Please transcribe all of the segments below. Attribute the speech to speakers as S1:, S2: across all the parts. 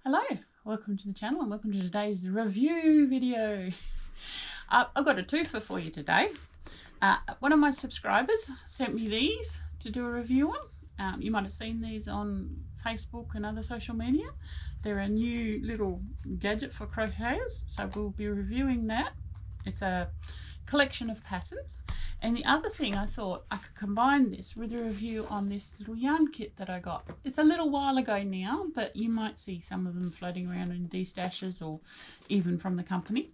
S1: Hello, welcome to the channel and welcome to today's review video. I've got a twofer for you today. One of my subscribers sent me these to do a review on. You might have seen these on Facebook and other social media. They're a new little gadget for crocheters, so we'll be reviewing that. It's a collection of patterns. And the other thing, I thought I could combine this with a review on this little yarn kit that I got. It's a little while ago now, but you might see some of them floating around in D-stashes or even from the company.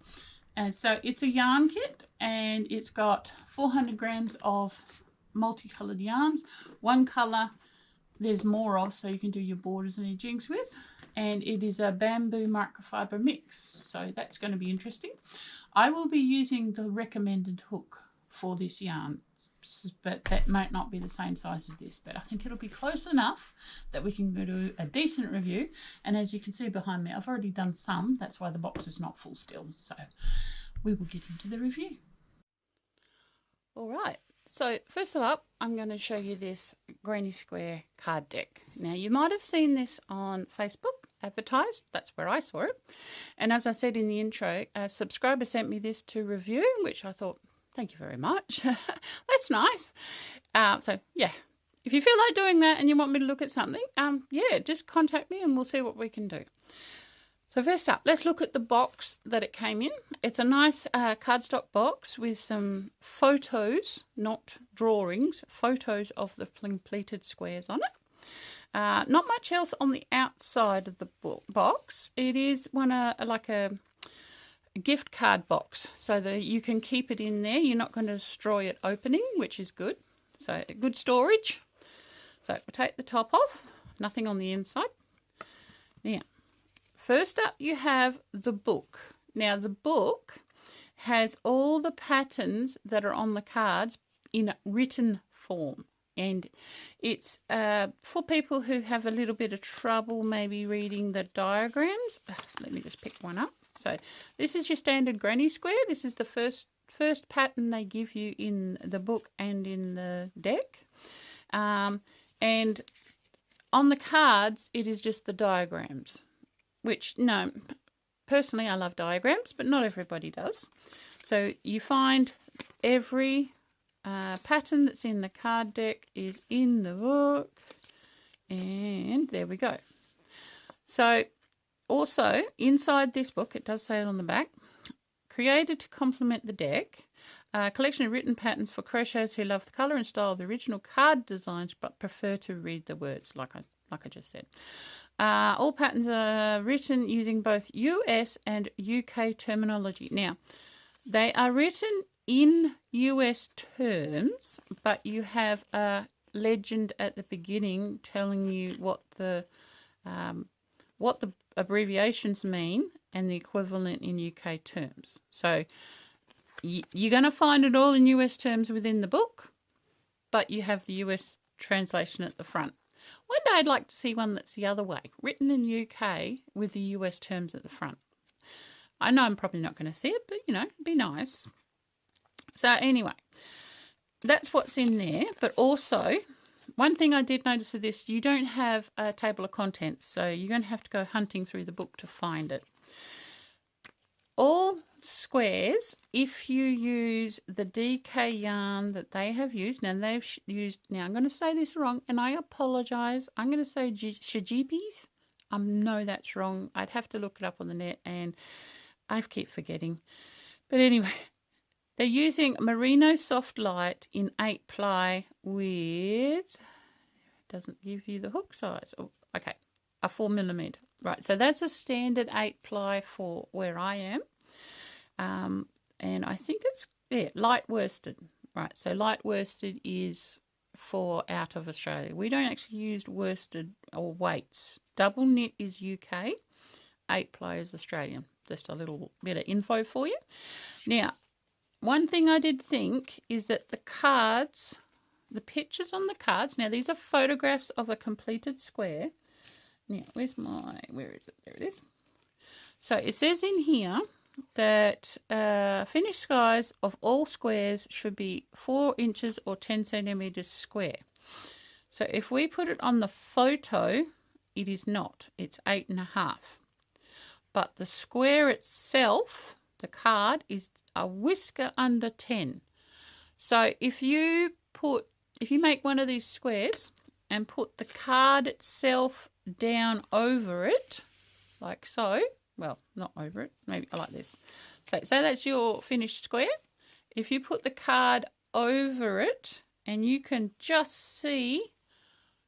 S1: And so it's a yarn kit, and it's got 400 grams of multicolored yarns. One color there's more of, so you can do your borders and your jigs with. And it is a bamboo microfiber mix, so that's going to be interesting. I will be using the recommended hook for this yarn, but that might not be the same size as this, but I think it'll be close enough that we can do a decent review. And as you can see behind me, I've already done some, that's why the box is not full still, so we will get into the review. All right, so first of all, I'm going to show you this granny square card deck. Now you might have seen this on Facebook advertised, that's where I saw it, and as I said in the intro, a subscriber sent me this to review, which I thought, thank you very much. That's nice. So yeah, if you feel like doing that and you want me to look at something, yeah, just contact me and we'll see what we can do. So first up, let's look at the box that it came in. It's a nice cardstock box with some photos, not drawings, photos of the completed squares on it. Not much else on the outside of the box. It is like a gift card box, so that you can keep it in there. You're not going to destroy it opening, which is good. So good storage. So we'll take the top off, nothing on the inside. Now, first up you have the book. Now the book has all the patterns that are on the cards in written form. And it's for people who have a little bit of trouble maybe reading the diagrams. Let me just pick one up. So this is your standard granny square. This is the first pattern they give you in the book and in the deck. And on the cards, it is just the diagrams, which, no, personally I love diagrams, but not everybody does. So you find every pattern that's in the card deck is in the book, and there we go. So also inside this book, it does say it on the back, created to complement the deck, a collection of written patterns for crocheters who love the colour and style of the original card designs but prefer to read the words, like I just said. All patterns are written using both US and UK terminology. Now, they are written in US terms, but you have a legend at the beginning telling you what the abbreviations mean and the equivalent in UK terms. So you're going to find it all in US terms within the book, but you have the US translation at the front. One day I'd like to see one that's the other way, written in UK with the US terms at the front. I know I'm probably not going to see it, but, you know, it'd be nice. So anyway, that's what's in there. But also, one thing I did notice with this, you don't have a table of contents, so you're going to have to go hunting through the book to find it. All squares, if you use the DK yarn that they have used, now they've used, now I'm going to say this wrong, and I apologise, I'm going to say shijibis. I know that's wrong. I'd have to look it up on the net, and I keep forgetting. But anyway, they're using Merino Soft Light in 8-ply with, it doesn't give you the hook size. Oh, okay, a 4mm. Right, so that's a standard 8-ply for where I am. And I think it's, yeah, light worsted. Right, so light worsted is for out of Australia. We don't actually use worsted or weights. Double knit is UK, 8-ply is Australian. Just a little bit of info for you. Now, one thing I did think is that the cards, the pictures on the cards, now these are photographs of a completed square. Now, where is it? There it is. So it says in here that finished size of all squares should be 4 inches or 10 centimeters square. So if we put it on the photo, it is not. It's 8.5. But the square itself, the card, is a whisker under 10. So if you make one of these squares and put the card itself down over it, like so, well, not over it, maybe like this. So that's your finished square. If you put the card over it and you can just see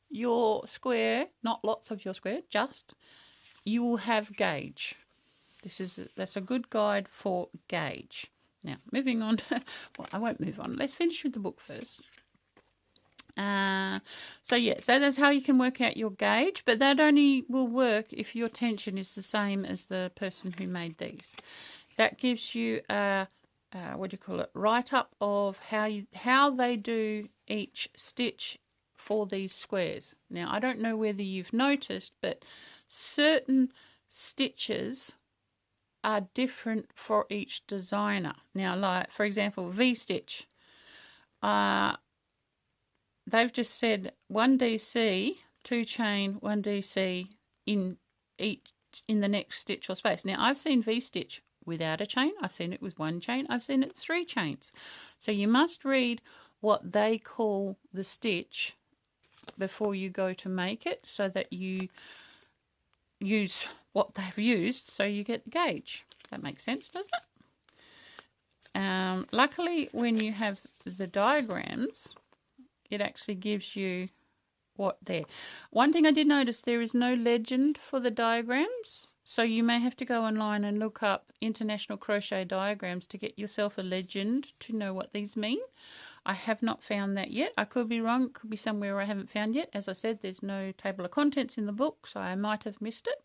S1: your square, not lots of your square, just, you will have gauge. That's a good guide for gauge. Now, moving on. Well, I won't move on. Let's finish with the book first. So that's how you can work out your gauge, but that only will work if your tension is the same as the person who made these. That gives you a write-up of how they do each stitch for these squares. Now, I don't know whether you've noticed, but certain stitches are different for each designer. Now, like, for example, V-stitch. They've just said 1 DC, 2 chain, 1 DC in the next stitch or space. Now, I've seen V-stitch without a chain. I've seen it with 1 chain. I've seen it 3 chains. So you must read what they call the stitch before you go to make it, so that you use what they've used so you get the gauge. That makes sense, doesn't it? Luckily, when you have the diagrams, it actually gives you what there. One thing I did notice, there is no legend for the diagrams, so you may have to go online and look up International Crochet Diagrams to get yourself a legend to know what these mean. I have not found that yet. I could be wrong. It could be somewhere I haven't found yet. As I said, there's no table of contents in the book, so I might have missed it.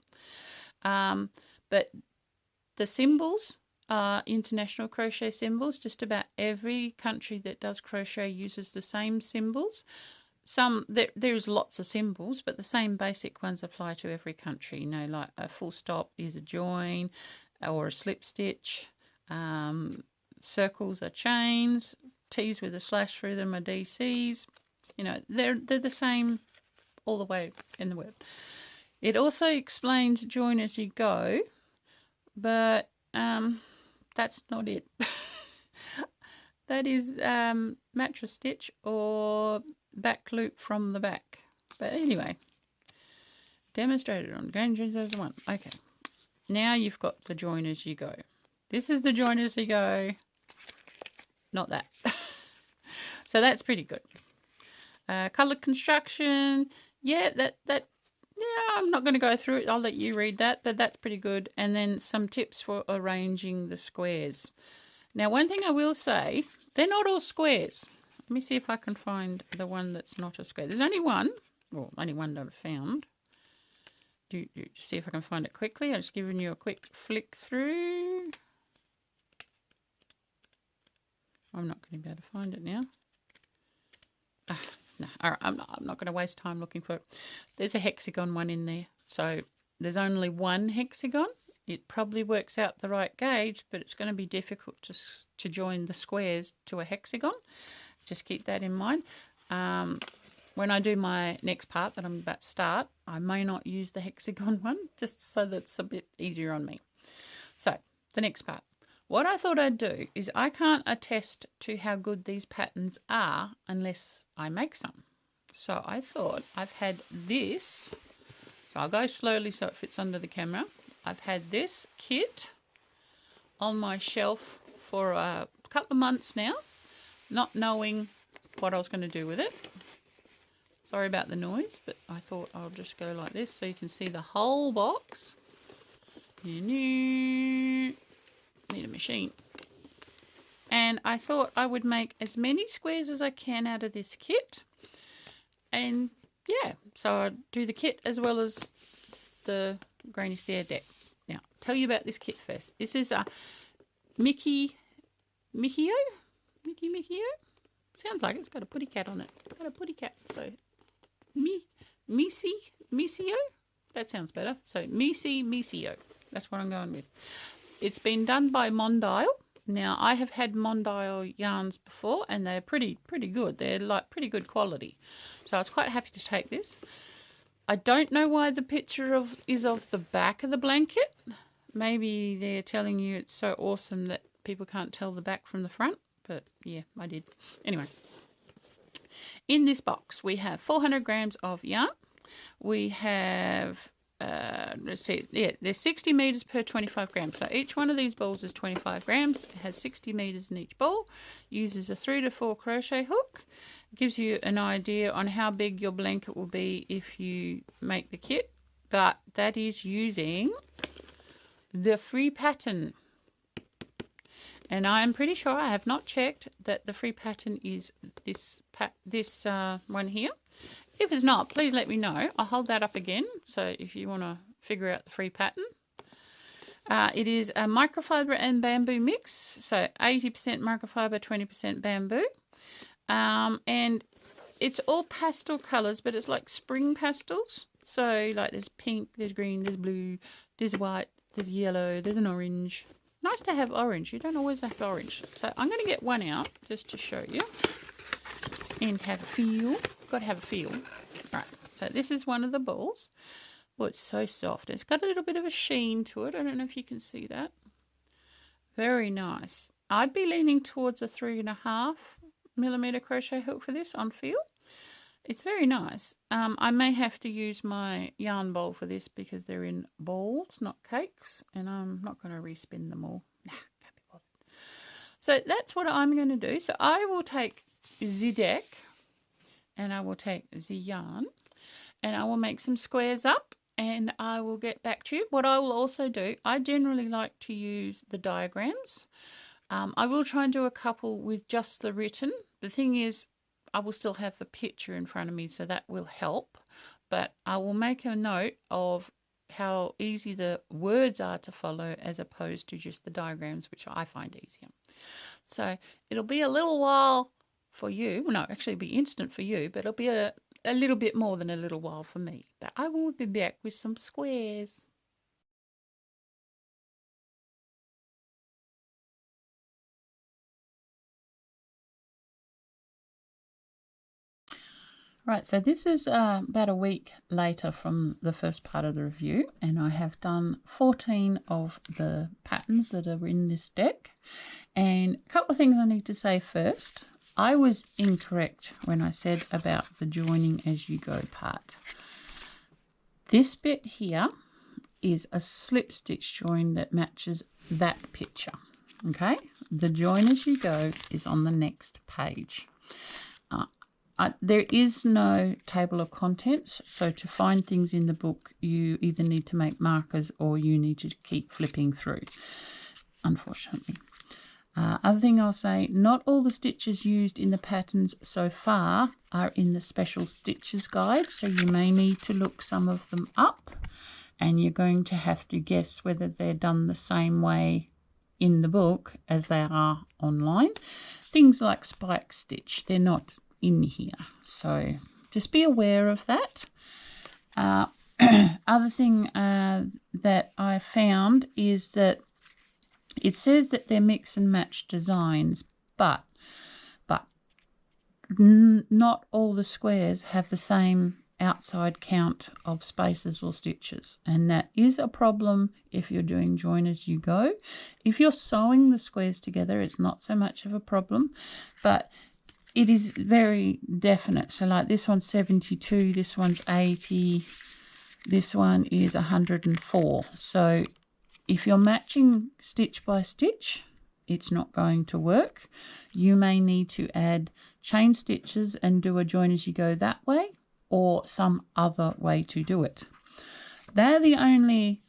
S1: But the symbols are international crochet symbols. Just about every country that does crochet uses the same symbols. There's lots of symbols, but the same basic ones apply to every country. You know, like a full stop is a join or a slip stitch. Circles are chains. T's with a slash through them are DCs. You know, they're the same all the way in the web. It also explains join as you go, but that's not it. That is mattress stitch or back loop from the back. But anyway, demonstrated on Grand 2001. Okay, now you've got the join as you go. This is the join as you go, not that. So that's pretty good. Coloured construction, yeah, I'm not going to go through it. I'll let you read that, but that's pretty good. And then some tips for arranging the squares. Now, one thing I will say, they're not all squares. Let me see if I can find the one that's not a square. There's only one, well, only one that I've found. See if I can find it quickly. I've just given you a quick flick through. I'm not going to be able to find it now. No, all right, I'm not going to waste time looking for it. There's a hexagon one in there. So there's only one hexagon. It probably works out the right gauge, but it's going to be difficult to join the squares to a hexagon. Just keep that in mind. When I do my next part that I'm about to start, I may not use the hexagon one, just so that it's a bit easier on me. So the next part. What I thought I'd do is I can't attest to how good these patterns are unless I make some. So I thought I've had this. So I'll go slowly so it fits under the camera. I've had this kit on my shelf for a couple of months now, not knowing what I was going to do with it. Sorry about the noise, but I thought I'll just go like this so you can see the whole box. Need a machine. And I thought I would make as many squares as I can out of this kit. And yeah, so I'll do the kit as well as the Granny Stair deck. Now, I'll tell you about this kit first. This is a Mici Micio? Mici Micio? Sounds like it's got a putty cat on it. It's got a putty cat. So, Mici Micio? That sounds better. So, Mici Micio. That's what I'm going with. It's been done by Mondial. Now, I have had Mondial yarns before, and they're pretty good. They're like pretty good quality. So I was quite happy to take this. I don't know why the picture is of the back of the blanket. Maybe they're telling you it's so awesome that people can't tell the back from the front. But yeah, I did. Anyway, in this box we have 400 grams of yarn. We have, let's see, yeah, there's 60 meters per 25 grams. So each one of these balls is 25 grams. It has 60 meters in each ball. Uses a 3 to 4 crochet hook. It gives you an idea on how big your blanket will be if you make the kit. But that is using the free pattern. And I am pretty sure, I have not checked, that the free pattern is this one here. If it's not, please let me know. I'll hold that up again. So if you want to figure out the free pattern. It is a microfiber and bamboo mix. So 80% microfiber, 20% bamboo. And it's all pastel colours, but it's like spring pastels. So like there's pink, there's green, there's blue, there's white, there's yellow, there's an orange. Nice to have orange. You don't always have orange. So I'm going to get one out just to show you and have a feel. Got to have a feel. Right. So this is one of the balls. Oh, it's so soft. It's got a little bit of a sheen to it. I don't know if you can see that. Very nice. I'd be leaning towards a 3.5mm crochet hook for this on feel. It's very nice. I may have to use my yarn bowl for this because they're in balls, not cakes, and I'm not going to respin them all. Nah, can't be bothered. So that's what I'm going to do. So I will take the deck and I will take the yarn and I will make some squares up and I will get back to you. What I will also do, I generally like to use the diagrams. I will try and do a couple with just the written. The thing is, I will still have the picture in front of me, so that will help. But I will make a note of how easy the words are to follow as opposed to just the diagrams, which I find easier. So it'll be a little while for you. Well, no, actually it'll be instant for you, but it'll be a little bit more than a little while for me. But I will be back with some squares. Right, so this is about a week later from the first part of the review, and I have done 14 of the patterns that are in this deck. And a couple of things I need to say first. I was incorrect when I said about the joining as you go part. This bit here is a slip stitch join that matches that picture. Okay, the join as you go is on the next page. There is no table of contents, so to find things in the book, you either need to make markers or you need to keep flipping through, unfortunately. Other thing I'll say, not all the stitches used in the patterns so far are in the special stitches guide, so you may need to look some of them up, and you're going to have to guess whether they're done the same way in the book as they are online. Things like spike stitch, they're not in here, so just be aware of that. Other thing that I found is that it says that they're mix and match designs, but not all the squares have the same outside count of spaces or stitches, and that is a problem if you're doing join as you go. If you're sewing the squares together, it's not so much of a problem, but it is very definite. So like this one's 72, this one's 80, this one is 104. So if you're matching stitch by stitch, it's not going to work. You may need to add chain stitches and do a join as you go that way, or some other way to do it. They're the only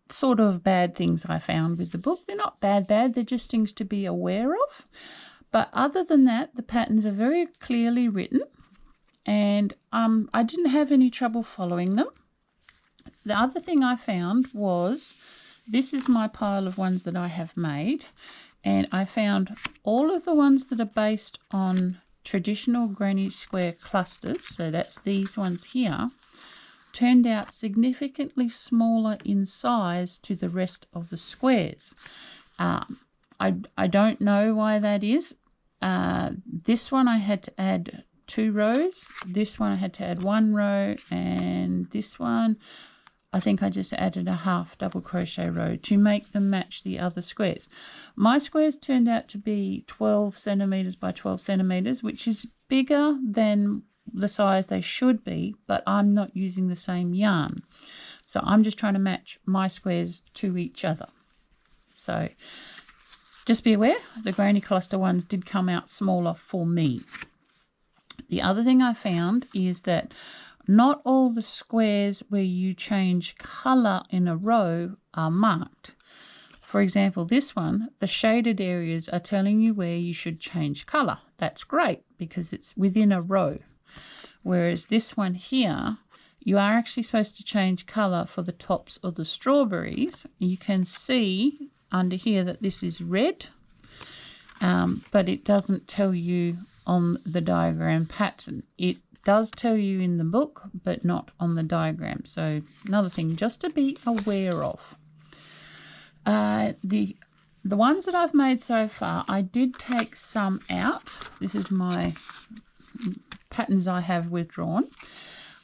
S1: sort of bad things I found with the book. They're not bad, they're just things to be aware of. But other than that, the patterns are very clearly written, and I didn't have any trouble following them. The other thing I found was, this is my pile of ones that I have made, and I found all of the ones that are based on traditional granny square clusters, so that's these ones here, turned out significantly smaller in size to the rest of the squares. I don't know why that is. This one I had to add 2 rows. This one I had to add 1 row, and this one I think I just added a half double crochet row to make them match the other squares. My squares turned out to be 12 centimeters by 12 centimeters, which is bigger than the size they should be, but I'm not using the same yarn. So I'm just trying to match my squares to each other. So just be aware, the granny cluster ones did come out smaller for me. The other thing I found is that not all the squares where you change colour in a row are marked. For example, this one, the shaded areas are telling you where you should change colour. That's great because it's within a row. Whereas this one here, you are actually supposed to change colour for the tops of the strawberries. You can see under here that this is red, but it doesn't tell you on the diagram pattern. It does tell you in the book, but not on the diagram. So another thing just to be aware of. The ones that I've made so far, I did take some out. This is my patterns I have withdrawn.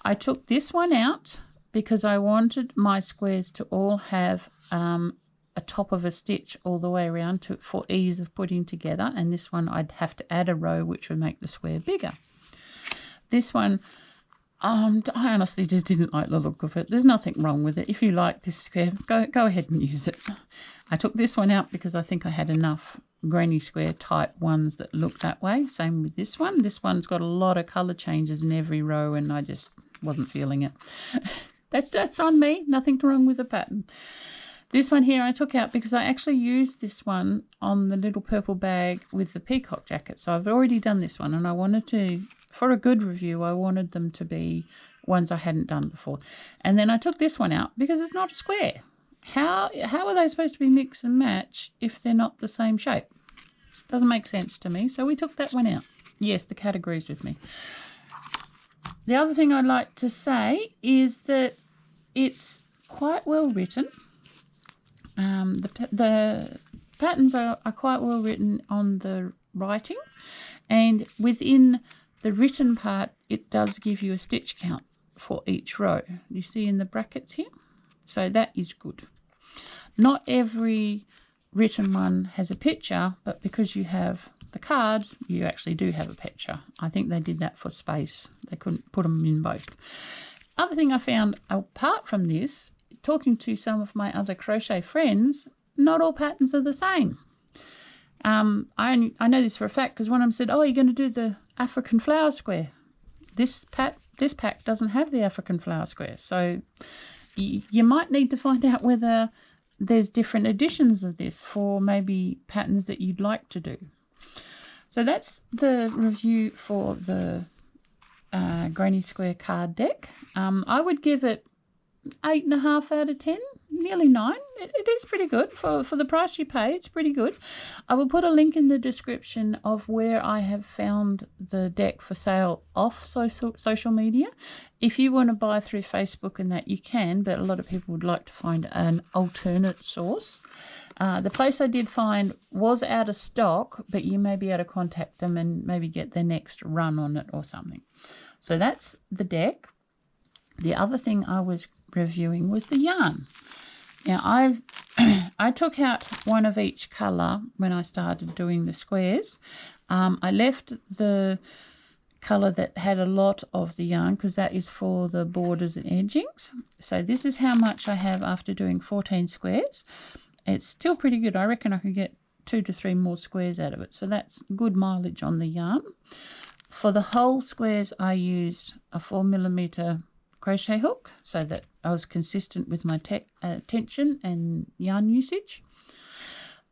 S1: I took this one out because I wanted my squares to all have a top of a stitch all the way around for ease of putting together, and this one I'd have to add a row which would make the square bigger. This one, I honestly just didn't like the look of it. There's nothing wrong with it. If you like this square, go ahead and use it. I took this one out because I think I had enough granny square type ones that look that way. Same with this one. This one's got a lot of colour changes in every row, and I just wasn't feeling it. That's on me. Nothing wrong with the pattern. This one here I took out because I actually used this one on the little purple bag with the peacock jacket. So I've already done this one, and I wanted to, for a good review, I wanted them to be ones I hadn't done before. And then I took this one out because it's not a square. How are they supposed to be mix and match if they're not the same shape? Doesn't make sense to me. So we took that one out. Yes, the cat agrees with me. The other thing I'd like to say is that it's quite well written. The patterns are quite well written on the writing, and within the written part it does give you a stitch count for each row. You see in the brackets here, so that is good. Not every written one has a picture, but because you have the cards, you actually do have a picture. I think they did that for space. They couldn't put them in both. Other thing I found apart from this, talking to some of my other crochet friends, not all patterns are the same. I know this for a fact because one of them said, "Oh, you're going to do the African flower square." This pack doesn't have the African flower square, so you might need to find out whether there's different editions of this for maybe patterns that you'd like to do. So that's the review for the Granny Square card deck. I would give it 8.5 out of 10, nearly 9. It is pretty good for the price you pay. It's pretty good. I will put a link in the description of where I have found the deck for sale off social media. If you want to buy through Facebook and that, you can, but a lot of people would like to find an alternate source. The place I did find was out of stock, but you may be able to contact them and maybe get their next run on it or something. So that's the deck. The other thing I was reviewing was the yarn. Now I took out one of each colour when I started doing the squares. I left the colour that had a lot of the yarn because that is for the borders and edgings. So this is how much I have after doing 14 squares. It's still pretty good. I reckon I could get 2 to 3 more squares out of it. So that's good mileage on the yarn. For the whole squares I used a 4mm crochet hook so that I was consistent with my tension and yarn usage.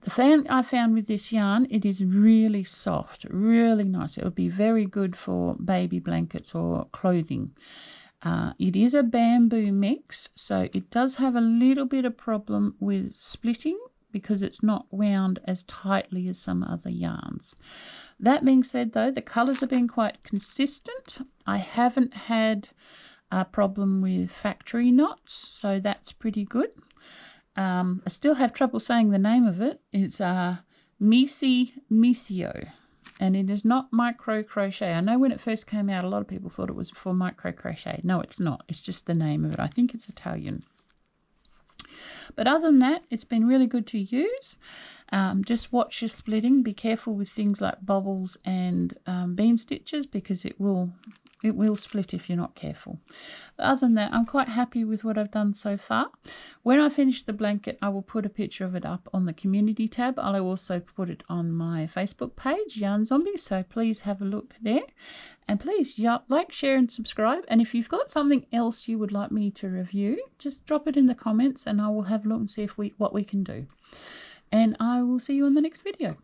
S1: The fan I found with this yarn, it is really soft, really nice. It would be very good for baby blankets or clothing. It is a bamboo mix, so it does have a little bit of problem with splitting because it's not wound as tightly as some other yarns. That being said though, the colours have been quite consistent. I haven't had a problem with factory knots, so that's pretty good. I still have trouble saying the name of it. It's Mici Micio. and it is not micro crochet. I know when it first came out, a lot of people thought it was for micro crochet. No, it's not. It's just the name of it. I think it's Italian. But other than that, it's been really good to use. Just watch your splitting. Be careful with things like bobbles and bean stitches, because it will split if you're not careful. But other than that, I'm quite happy with what I've done so far. When I finish the blanket, I will put a picture of it up on the community tab. I'll also put it on my Facebook page, Yarn Zombie, so please have a look there. And please like, share and subscribe. And if you've got something else you would like me to review, just drop it in the comments and I will have a look and see what we can do. And I will see you on the next video.